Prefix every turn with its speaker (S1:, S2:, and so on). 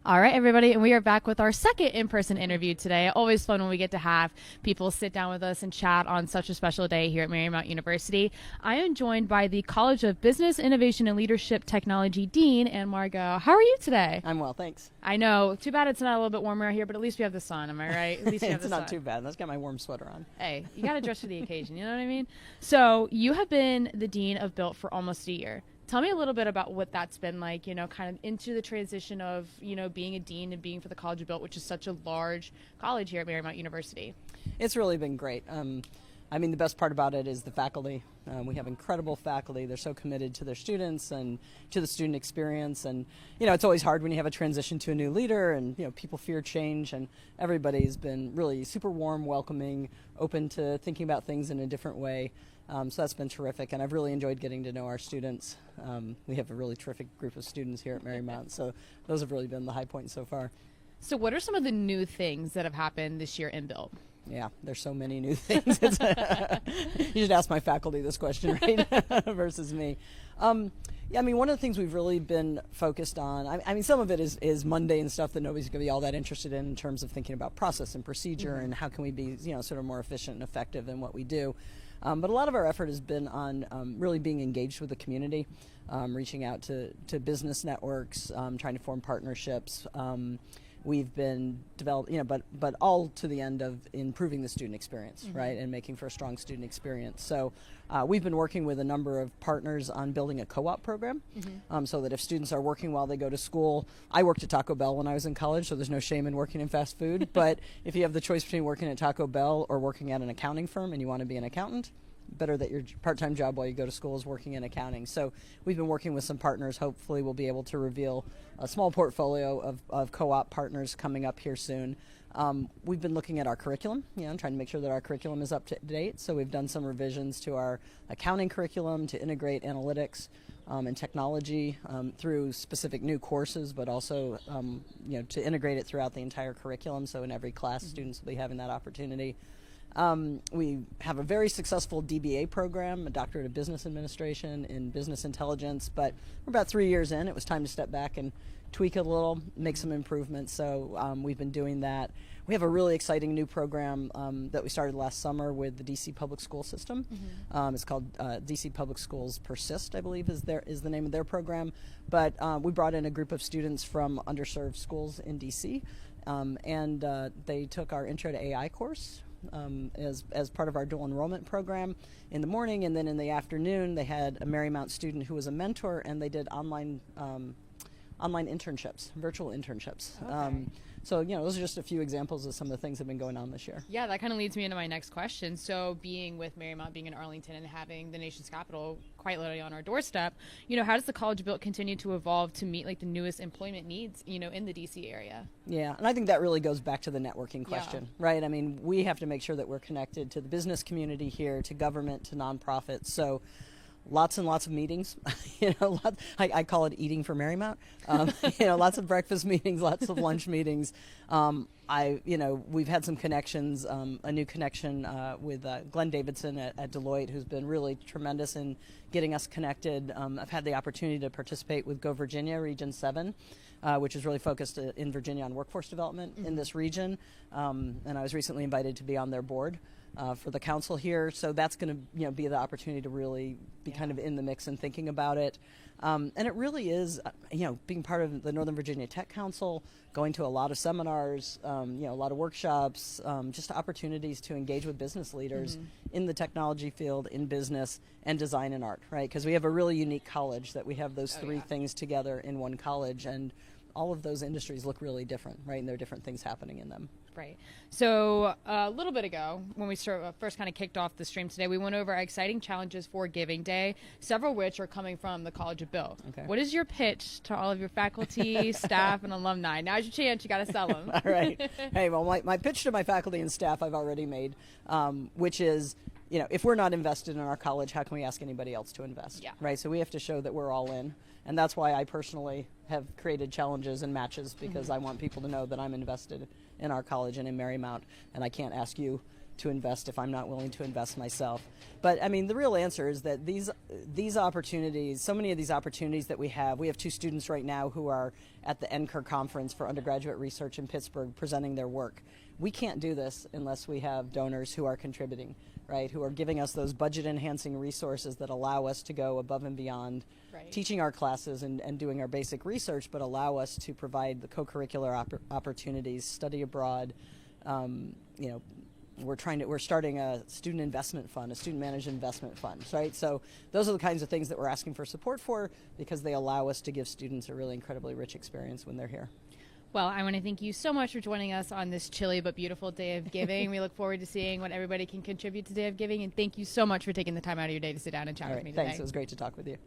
S1: All right, everybody, and we are back with our second in-person interview today. Always fun when we get to have people sit down with us and chat on such a special day here at Marymount University. I am joined by the College of Business, Innovation, and Leadership Technology Dean, Anne Margot. How are you today?
S2: I'm well, thanks.
S1: I know. Too bad it's not a little bit warmer out here, but at least we have the sun. Am I right? At least we have
S2: It's
S1: the
S2: not
S1: sun.
S2: too bad. Let's get my warm sweater on.
S1: Hey, you got to dress for the occasion. You know what I mean? So you have been the Dean of BILT for almost a year. Tell me a little bit about what that's been like, kind of into the transition of, being a dean and being for the College of BILT, which is such a large college here at Marymount University.
S2: It's really been great. The best part about it is the faculty. We have incredible faculty. They're so committed to their students and to the student experience. And, it's always hard when you have a transition to a new leader and, people fear change. And everybody's been really super warm, welcoming, open to thinking about things in a different way. So that's been terrific, and I've really enjoyed getting to know our students. We have a really terrific group of students here at Marymount, so those have really been the high points so far.
S1: So what are some of the new things that have happened this year in BILT?
S2: Yeah, there's so many new things. You should ask my faculty this question, right, versus me. One of the things we've really been focused on, some of it is mundane stuff that nobody's going to be all that interested in terms of thinking about process and procedure and how can we be, sort of more efficient and effective in what we do. But a lot of our effort has been on really being engaged with the community, reaching out to business networks, trying to form partnerships. We've been developed, but all to the end of improving the student experience, right, and making for a strong student experience. So we've been working with a number of partners on building a co-op program, so that if students are working while they go to school, I worked at Taco Bell when I was in college, so there's no shame in working in fast food. But if you have the choice between working at Taco Bell or working at an accounting firm and you want to be an accountant, better that your part-time job while you go to school is working in accounting. So we've been working with some partners. Hopefully we'll be able to reveal a small portfolio of co-op partners coming up here soon. We've been looking at our curriculum, trying to make sure that our curriculum is up to date. So we've done some revisions to our accounting curriculum to integrate analytics and technology through specific new courses, but also to integrate it throughout the entire curriculum. So in every class, students will be having that opportunity. We have a very successful DBA program, a Doctorate of Business Administration in Business Intelligence, but we're about 3 years in. It was time to step back and tweak it a little, make some improvements, so we've been doing that. We have a really exciting new program that we started last summer with the DC Public School System. It's called DC Public Schools Persist, I believe is the name of their program, but we brought in a group of students from underserved schools in DC, and they took our Intro to AI course as part of our dual enrollment program in the morning, and then in the afternoon they had a Marymount student who was a mentor, and they did online internships, virtual internships.
S1: Okay.
S2: So those are just a few examples of some of the things that have been going on this year.
S1: Yeah, that kind of leads me into my next question. So being with Marymount, being in Arlington, and having the nation's capital quite literally on our doorstep, how does the College of BILT continue to evolve to meet the newest employment needs, in the DC area?
S2: Yeah, and I think that really goes back to the networking question, right? We have to make sure that we're connected to the business community here, to government, to nonprofits. So lots and lots of meetings, I call it eating for Marymount. Lots of breakfast meetings, lots of lunch meetings. We've had some connections, a new connection with Glenn Davidson at Deloitte, who's been really tremendous in getting us connected. I've had the opportunity to participate with Go Virginia Region 7, which is really focused in Virginia on workforce development in this region. And I was recently invited to be on their board for the council here, so that's going to be the opportunity to really be kind of in the mix and thinking about it. And it really is, being part of the Northern Virginia Tech Council, going to a lot of seminars, a lot of workshops, just opportunities to engage with business leaders in the technology field, in business, and design and art, right? Because we have a really unique college that we have those three things together in one college, and all of those industries look really different, right? And there are different things happening in them.
S1: Right. So a little bit ago, when we first kind of kicked off the stream today, we went over our exciting challenges for Giving Day, several of which are coming from the College of BILT. Okay. What is your pitch to all of your faculty, staff, and alumni? Now's your chance. You got to sell them.
S2: All right. Hey, well, my pitch to my faculty and staff I've already made, which is, if we're not invested in our college, how can we ask anybody else to invest? Yeah. Right. So we have to show that we're all in. And that's why I personally have created challenges and matches, because I want people to know that I'm invested in our college and in Marymount, and I can't ask you to invest if I'm not willing to invest myself. But I mean, the real answer is that these opportunities, so many of these opportunities that we have 2 students right now who are at the NCUR conference for undergraduate research in Pittsburgh presenting their work. We can't do this unless we have donors who are contributing, right, who are giving us those budget enhancing resources that allow us to go above and beyond teaching our classes and doing our basic research, but allow us to provide the co-curricular opportunities, study abroad. We're starting a student investment fund, a student managed investment fund, right? So those are the kinds of things that we're asking for support for, because they allow us to give students a really incredibly rich experience when they're here.
S1: Well, I want to thank you so much for joining us on this chilly but beautiful day of giving. We look forward to seeing what everybody can contribute to Day of Giving, and thank you so much for taking the time out of your day to sit down and chat with me today.
S2: Thanks. It was great to talk with you.